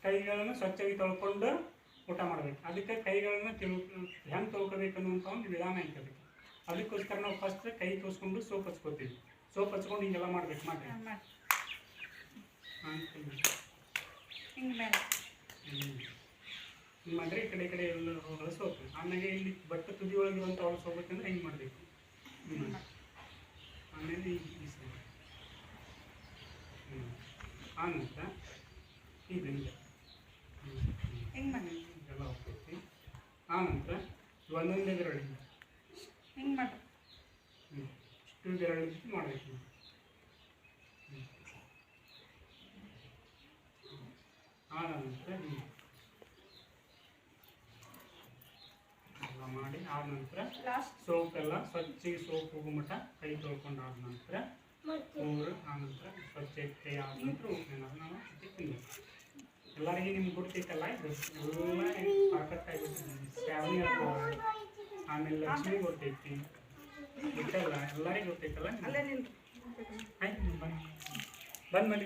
ಕೈಗಳನ್ನು ಸ್ವಚ್ಛವಾಗಿ ತೊಳ್ಕೊಂಡು ಊಟ ಮಾಡಬೇಕು. ಅದಕ್ಕೆ ಕೈಗಳನ್ನು ಹೆಂಗೆ ತೊಳ್ಕೊಬೇಕು ಅನ್ನುವಂಥ ಒಂದು ವಿಧಾನ ಐತೆ ಅದಕ್ಕೆ. ಅದಕ್ಕೋಸ್ಕರ ನಾವು ಫಸ್ಟ್ ಕೈ ತೋರಿಸ್ಕೊಂಡು ಸೋಪ್ ಹಚ್ಕೋತೀವಿ. ಸೋಪ್ ಹಚ್ಕೊಂಡು ಹಿಂಗೆಲ್ಲ ಮಾಡ್ಬೇಕು. ಮಾಡಿ ಹಿಂಗೆ ಮಾಡಿದ್ರೆ ಈ ಕಡೆ ಎಲ್ಲ ಹೊಲಸೋಕು. ಆಮೇಲೆ ಇಲ್ಲಿ ಬಟ್ಟೆ ತುದಿ ಒಳಗಿರುವಂಥ ಹೊಲಸೋಗ್ಬೇಕಂದ್ರೆ ಹಿಂಗೆ ಮಾಡಬೇಕು. ಆಮೇಲೆ ಈ ಸೈಡ್ ಆನಂತರ ಇದು ಹಿಂಗೆ ಮಾಡಿ ಎಲ್ಲ ಹೋಗ್ತೈತಿ. ಆನಂತರ ಒಂದೊಂದೇ ಬೆರಳಿಂದ ಹಿಂಗೆ ಮಾಡಿ ಇಷ್ಟು ಬೆರಳಿಂದ ಮಾಡಬೇಕು. ಆನಂತರ ಎಲ್ಲ ಮಾಡಿ ಆದ ನಂತರ ಸೋಪ್ ಎಲ್ಲ ಸ್ವಚ್ಛಗೆ ಸೋಪ್ ಹೋಗೋ ಮಟ್ಟ ಕೈ ತೊಳ್ಕೊಂಡು ಆದ ನಂತರ ಮೂರು ಆನಂತರ ಸ್ವಚ್ಛ ಕೈ ಆದ ನಂತರ ಉಪ್ಪೇನಾದ್ರು ನಾವು ತಿನ್ಬೇಕು. ಎಲ್ಲರಿಗೂ ನಿಮ್ಗೆ ಗೊತ್ತೈತಲ್ಲ, ಇದು ಎಲ್ಲ ಪರ್ಫೆಕ್ಟ್ ಆಗಿರ್ತದೆ. ಶ್ರಾವಣಿ ಆಮೇಲೆ ಲಕ್ಷ್ಮಿ ಗೊತ್ತೈತಿ, ಗೊತ್ತಲ್ಲ ಎಲ್ಲರಿಗೂ ಗೊತ್ತೈತಲ್ಲ. ಆಯ್ತು ಬಂದು ಮಾಡಿ.